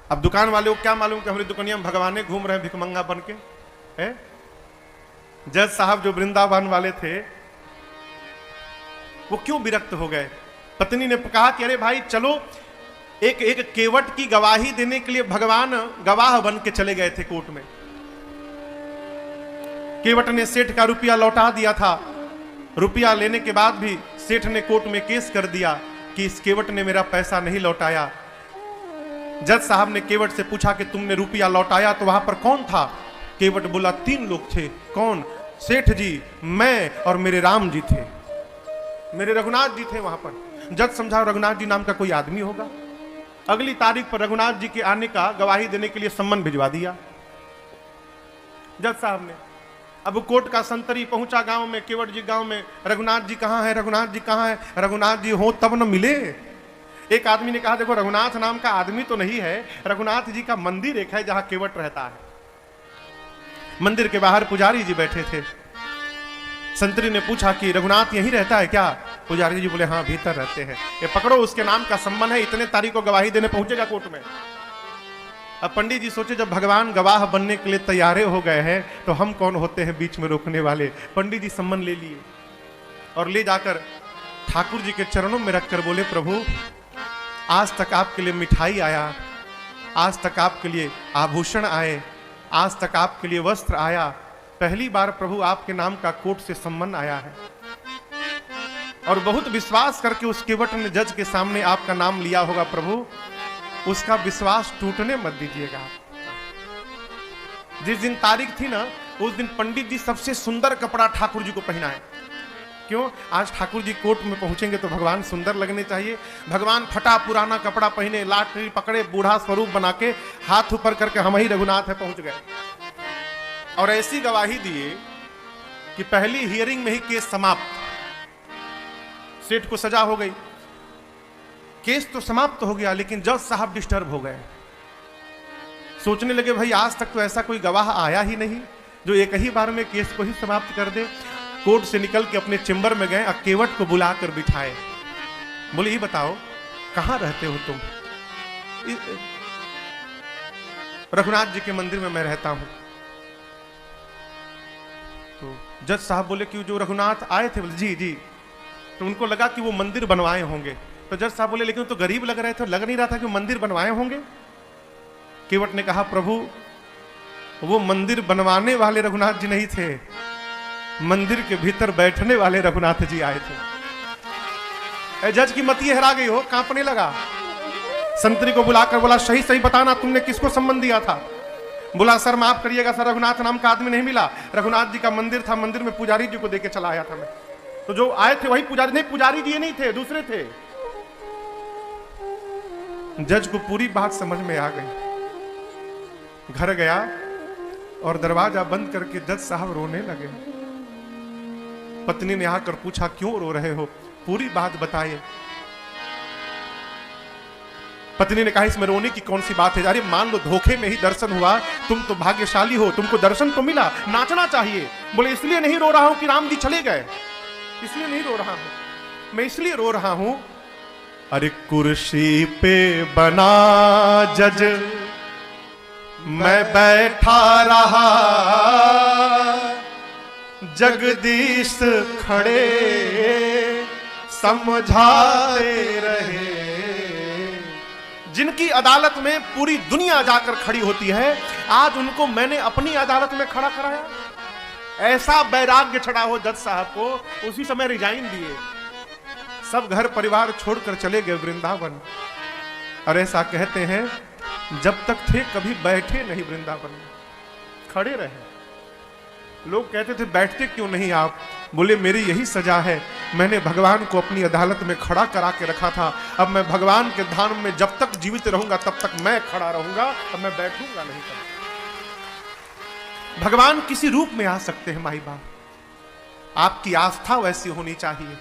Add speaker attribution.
Speaker 1: अब दुकान वाले को क्या मालूम कि हमारी दुकानिया में भगवाने घूम रहे हैं भिखमंगा बन के है? जज साहब जो वृंदावन वाले थे वो क्यों विरक्त हो गए? पत्नी ने कहा कि अरे भाई चलो, एक केवट की गवाही देने के लिए भगवान गवाह बन के चले गए थे कोर्ट में। केवट ने सेठ का रुपया लौटा दिया था, रुपया लेने के बाद भी सेठ ने कोर्ट में केस कर दिया कि इस केवट ने मेरा पैसा नहीं लौटाया। जज साहब ने केवट से पूछा कि तुमने रुपया लौटाया तो वहां पर कौन था? केवट बोला 3 लोग थे। कौन? सेठ जी, मैं और मेरे राम जी थे, मेरे रघुनाथ जी थे वहां पर। जज समझा रघुनाथ जी नाम का कोई आदमी होगा। अगली तारीख पर रघुनाथ जी के आने का गवाही देने के लिए सम्मन भिजवा दिया जज साहब ने। अब कोर्ट का संतरी पहुंचा गांव में, केवट जी गांव में, रघुनाथ जी कहां है, रघुनाथ जी कहां है? रघुनाथ जी हो तब न मिले। एक आदमी ने कहा देखो रघुनाथ नाम का आदमी तो नहीं है, रघुनाथ जी का मंदिर एक है जहां केवट रहता है। मंदिर के बाहर पुजारी जी बैठे थे। संतरी ने पूछा कि रघुनाथ यहीं रहता है क्या? पुजारी जी बोले हाँ भीतर रहते हैं। ये पकड़ो, उसके नाम का सम्मान है, इतने तारीख को गवाही देने पहुंचेगा कोर्ट में। अब पंडित जी सोचे जब भगवान गवाह बनने के लिए तैयारे हो गए हैं तो हम कौन होते हैं बीच में रोकने वाले। पंडित जी सम्मान ले लिए और ले जाकर ठाकुर जी के चरणों में रखकर बोले प्रभु आज तक आपके लिए मिठाई आया, आज तक आपके लिए आभूषण आए, आज तक आपके लिए वस्त्र आया, पहली बार प्रभु आपके नाम का कोर्ट से सम्मान आया है। और बहुत विश्वास करके उस केवट ने जज के सामने आपका नाम लिया होगा प्रभु, उसका विश्वास टूटने मत दीजिएगा। जिस दिन तारीख थी ना उस दिन पंडित जी सबसे सुंदर कपड़ा ठाकुर जी को पहनाए। क्यों? आज ठाकुर जी कोर्ट में पहुंचेंगे तो भगवान सुंदर लगने चाहिए। भगवान फटा पुराना कपड़ा पहने, लाठी पकड़े, बूढ़ा स्वरूप बना के हाथ ऊपर करके हम ही रघुनाथ है पहुंच गए। और ऐसी गवाही दिए कि पहली हियरिंग में ही केस समाप्त। सेठ को सजा हो गई, केस तो समाप्त हो गया, लेकिन जज साहब डिस्टर्ब हो गए। सोचने लगे भाई आज तक तो ऐसा कोई गवाह आया ही नहीं जो एक ही बार में केस को ही समाप्त कर दे। कोर्ट से निकल के अपने चेंबर में गए, केवट को बुलाकर बिठाए। बोले ये बताओ कहां रहते हो तुम? रघुनाथ जी के मंदिर में मैं रहता हूं। तो जज साहब बोले कि जो रघुनाथ आए थे? बोले जी जी। तो उनको लगा कि वो मंदिर बनवाए होंगे। तो जज साहब बोले लेकिन तो गरीब लग रहे थे, लग नहीं रहा था कि मंदिर बनवाए होंगे। केवट ने कहा प्रभु वो मंदिर बनवाने वाले रघुनाथ जी नहीं थे, मंदिर के भीतर बैठने वाले रघुनाथ जी आए थे। जज की मती हरा गई हो, कांपने लगा। संतरी को बुलाकर बोला सही सही बताना तुमने किसको सम्मान दिया था? बोला सर माफ करिएगा सर, रघुनाथ नाम का आदमी नहीं मिला। रघुनाथ जी का मंदिर था, मंदिर में पुजारी जी को देके चला आया था मैं। तो जो आए थे वही पुजारी, नहीं पुजारी जी नहीं थे, दूसरे थे। जज को पूरी बात समझ में आ गई। घर गया और दरवाजा बंद करके जज साहब रोने लगे। पत्नी ने आकर पूछा क्यों रो रहे हो? पूरी बात बताइए। पत्नी ने कहा इसमें रोने की कौन सी बात है? अरे मान लो धोखे में ही दर्शन हुआ, तुम तो भाग्यशाली हो, तुमको दर्शन तो मिला, नाचना चाहिए। बोले इसलिए नहीं रो रहा हूं कि राम जी चले गए, इसलिए नहीं रो रहा हूं, मैं इसलिए रो रहा हूं अरे कुर्सी पे बना जज मैं बैठा रहा, जगदीश खड़े समझाते रहे। जिनकी अदालत में पूरी दुनिया जाकर खड़ी होती है, आज उनको मैंने अपनी अदालत में खड़ा कराया। ऐसा वैराग्य चढ़ा हो जज साहब को, उसी समय रिजाइन दिए, सब घर परिवार छोड़कर चले गए वृंदावन। और ऐसा कहते हैं जब तक थे कभी बैठे नहीं वृंदावन में, खड़े रहे। लोग कहते थे बैठते क्यों नहीं आप? बोले मेरी यही सजा है, मैंने भगवान को अपनी अदालत में खड़ा करा के रखा था, अब मैं भगवान के धाम में जब तक जीवित रहूंगा तब तक मैं खड़ा रहूंगा, अब मैं बैठूंगा नहीं। भगवान किसी रूप में आ सकते हैं माई बाप, आपकी आस्था वैसी होनी चाहिए।